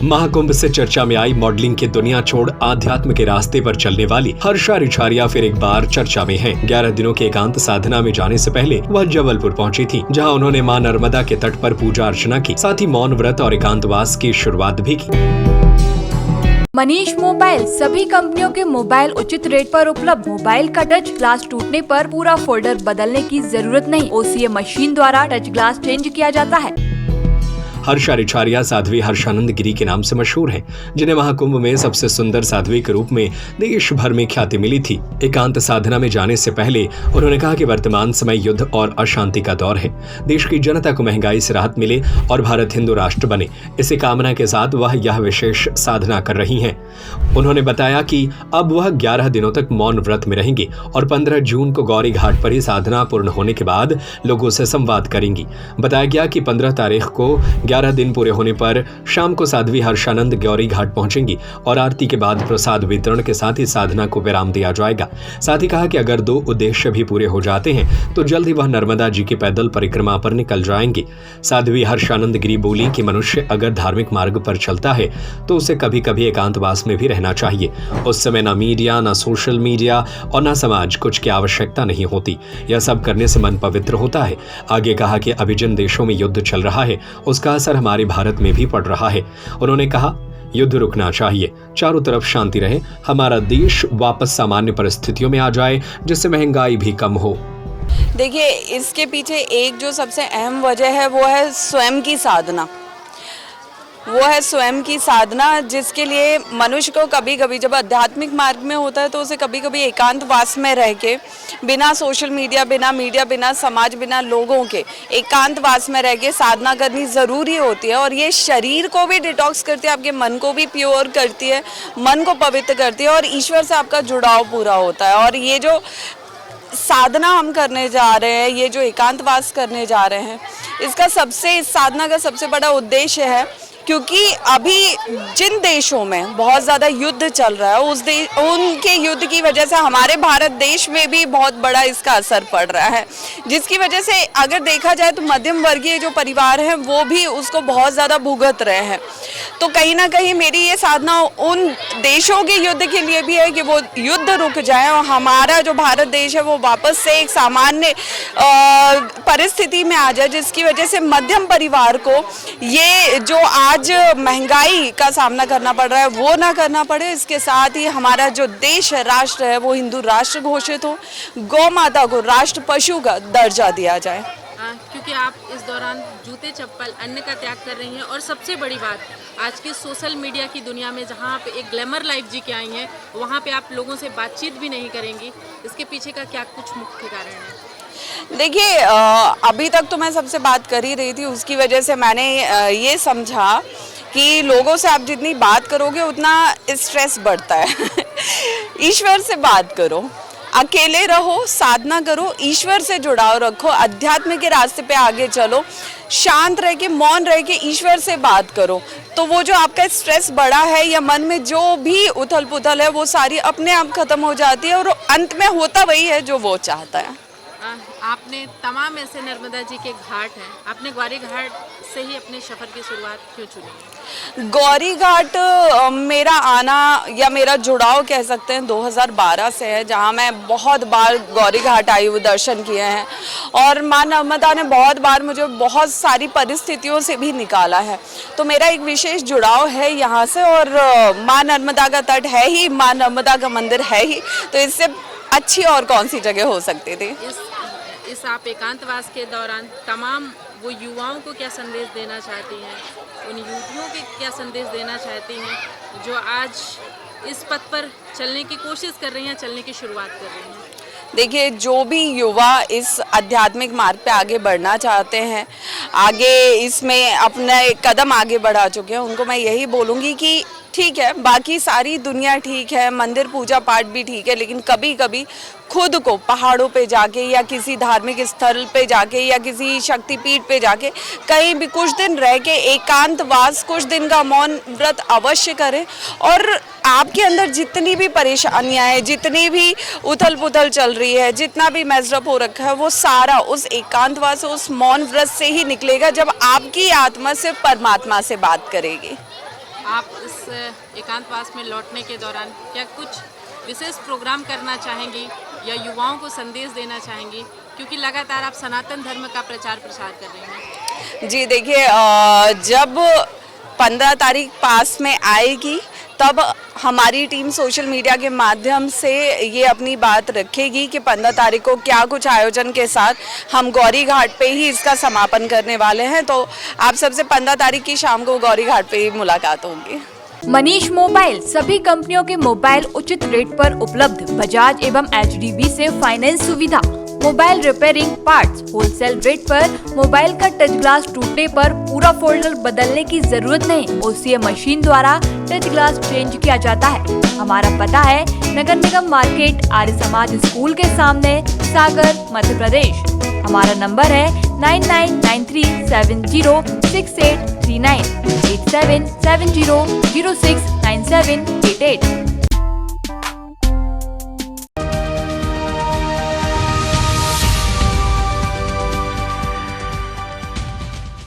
महाकुंभ से चर्चा में आई मॉडलिंग की दुनिया छोड़ आध्यात्म के रास्ते पर चलने वाली हर्षा रिछारिया फिर एक बार चर्चा में है। 11 दिनों के एकांत साधना में जाने से पहले वह जबलपुर पहुंची थी, जहां उन्होंने मां नर्मदा के तट पर पूजा अर्चना की, साथ ही मौन व्रत और एकांतवास की शुरुआत भी की। मनीष मोबाइल सभी कंपनियों के मोबाइल उचित रेट पर उपलब्ध। मोबाइल का टच ग्लास टूटने पर पूरा फोल्डर बदलने की जरूरत नहीं, ओसीए मशीन द्वारा टच ग्लास चेंज किया जाता है। हर्षा रिछारिया साध्वी हर्षानंद गिरी के नाम से मशहूर हैं, जिन्हें महाकुंभ में सबसे सुंदर साध्वी के रूप में देश भर में ख्याति मिली थी। एकांत साधना में जाने से पहले उन्होंने कहा कि वर्तमान समय युद्ध और अशांति का दौर है। देश की जनता को महंगाई से राहत मिले और भारत हिंदू राष्ट्र बने, इसी कामना के साथ वह यह विशेष साधना कर रही हैं। उन्होंने बताया कि अब वह 11 दिनों तक मौन व्रत में रहेंगी और 15 जून को गौरी घाट पर ही साधना पूर्ण होने के बाद लोगों से संवाद करेंगी। बताया गया कि 15 तारीख को 11 दिन पूरे होने पर शाम को साध्वी हर्षानंद गौरी घाट पहुंचेंगी और आरती के बाद प्रसाद वितरण के साथ ही साधना को विराम दिया जाएगा। साथ ही कहा कि अगर 2 उद्देश्य भी पूरे हो जाते हैं तो जल्द ही वह नर्मदा जी की पैदल परिक्रमा पर निकल जाएंगे। साध्वी हर्षानंद गिरी बोली कि मनुष्य अगर धार्मिक मार्ग पर चलता है तो उसे कभी कभी एकांतवास में भी रहना चाहिए। उस समय न मीडिया, न सोशल मीडिया और न समाज कुछ की आवश्यकता नहीं होती। यह सब करने से मन पवित्र होता है। आगे कहा कि अभी जिन देशों में युद्ध चल रहा है उसका असर हमारे भारत में भी पड़ रहा है। उन्होंने कहा युद्ध रुकना चाहिए, चारों तरफ शांति रहे, हमारा देश वापस सामान्य परिस्थितियों में आ जाए, जिससे महंगाई भी कम हो। देखिए, इसके पीछे एक जो सबसे अहम वजह है वो है स्वयं की साधना। जिसके लिए मनुष्य को कभी कभी जब आध्यात्मिक मार्ग में होता है तो उसे कभी कभी एकांतवास में रह के बिना सोशल मीडिया, बिना समाज, बिना लोगों के एकांतवास में रह के साधना करनी ज़रूरी होती है। और ये शरीर को भी डिटॉक्स करती है, आपके मन को भी प्योर करती है, मन को पवित्र करती है और ईश्वर से आपका जुड़ाव पूरा होता है। और ये जो साधना हम करने जा रहे हैं, ये जो एकांतवास करने जा रहे हैं, इस साधना का सबसे बड़ा उद्देश्य है, क्योंकि अभी जिन देशों में बहुत ज़्यादा युद्ध चल रहा है उनके युद्ध की वजह से हमारे भारत देश में भी बहुत बड़ा इसका असर पड़ रहा है, जिसकी वजह से अगर देखा जाए तो मध्यम वर्गीय जो परिवार हैं वो भी उसको बहुत ज़्यादा भुगत रहे हैं। तो कहीं ना कहीं मेरी ये साधना उन देशों के युद्ध के लिए भी है कि वो युद्ध रुक जाए और हमारा जो भारत देश है वो वापस से एक सामान्य परिस्थिति में आ जाए, जिसकी वजह से मध्यम परिवार को ये जो आज महंगाई का सामना करना पड़ रहा है वो ना करना पड़े। इसके साथ ही हमारा जो देश है, राष्ट्र है, वो हिंदू राष्ट्र घोषित हो, गौ माता को राष्ट्र पशु का दर्जा दिया जाए। क्योंकि आप इस दौरान जूते चप्पल अन्न का त्याग कर रही हैं और सबसे बड़ी बात आज की सोशल मीडिया की दुनिया में जहां आप एक ग्लैमर लाइफ जी के आई हैं वहां पे आप लोगों से बातचीत भी नहीं करेंगी, इसके पीछे का क्या कुछ मुख्य कारण है? देखिए, अभी तक तो मैं सबसे बात कर ही रही थी, उसकी वजह से मैंने ये समझा कि लोगों से आप जितनी बात करोगे उतना स्ट्रेस बढ़ता है। ईश्वर से बात करो, अकेले रहो, साधना करो, ईश्वर से जुड़ाव रखो, अध्यात्म के रास्ते पे आगे चलो, शांत रह के, मौन रह के ईश्वर से बात करो। तो वो जो आपका स्ट्रेस बढ़ा है या मन में जो भी उथल पुथल है वो सारी अपने आप खत्म हो जाती है और अंत में होता वही है जो वो चाहता है। आपने तमाम ऐसे नर्मदा जी के घाट हैं, आपने गौरी घाट से ही अपने सफर की शुरुआत क्यों चुनी? गौरी घाट मेरा आना या मेरा जुड़ाव कह सकते हैं 2012 से है, जहां मैं बहुत बार गौरी घाट आई हूँ, दर्शन किए हैं और माँ नर्मदा ने बहुत बार मुझे बहुत सारी परिस्थितियों से भी निकाला है। तो मेरा एक विशेष जुड़ाव है यहाँ से और माँ नर्मदा का तट है ही, माँ नर्मदा का मंदिर है ही, तो इससे अच्छी और कौन सी जगह हो सकती थी। इस आप एकांतवास के दौरान तमाम वो युवाओं को क्या संदेश देना चाहती हैं, उन युवतियों के क्या संदेश देना चाहती हैं जो आज इस पथ पर चलने की कोशिश कर रही हैं, चलने की शुरुआत कर रही हैं? देखिए, जो भी युवा इस आध्यात्मिक मार्ग पे आगे बढ़ना चाहते हैं, आगे इसमें अपने कदम आगे बढ़ा चुके हैं, उनको मैं यही बोलूँगी कि ठीक है, बाकी सारी दुनिया ठीक है, मंदिर पूजा पाठ भी ठीक है, लेकिन कभी कभी खुद को पहाड़ों पे जाके या किसी धार्मिक स्थल पे जाके या किसी शक्तिपीठ पे जाके कहीं भी कुछ दिन रह के एकांतवास, कुछ दिन का मौन व्रत अवश्य करें। और आपके अंदर जितनी भी परेशानियां हैं, जितनी भी उथल पुथल चल रही है, जितना भी मैजरअप हो रखा है, वो सारा उस एकांतवास, उस मौन व्रत से ही निकलेगा जब आपकी आत्मा से परमात्मा से बात करेगी। आप इस एकांतवास में लौटने के दौरान क्या कुछ विशेष प्रोग्राम करना चाहेंगी या युवाओं को संदेश देना चाहेंगी, क्योंकि लगातार आप सनातन धर्म का प्रचार प्रसार कर रही हैं? जी देखिए, जब 15 तारीख पास में आएगी तब हमारी टीम सोशल मीडिया के माध्यम से ये अपनी बात रखेगी कि 15 तारीख को क्या कुछ आयोजन के साथ हम गौरी घाट पे ही इसका समापन करने वाले हैं। तो आप सबसे 15 तारीख की शाम को गौरी घाट पे ही मुलाकात होगी। मनीष मोबाइल सभी कंपनियों के मोबाइल उचित रेट पर उपलब्ध। बजाज एवं HDB से फाइनेंस सुविधा, mobile repairing, parts wholesale rate पर। मोबाइल का टच ग्लास टूटने पर पूरा फोल्डर बदलने की जरूरत नहीं, OCA मशीन द्वारा टच ग्लास चेंज किया जाता है। हमारा पता है नगर निगम मार्केट, आर्य समाज स्कूल के सामने, सागर, मध्य प्रदेश। हमारा नंबर है 9993706839 8770069788।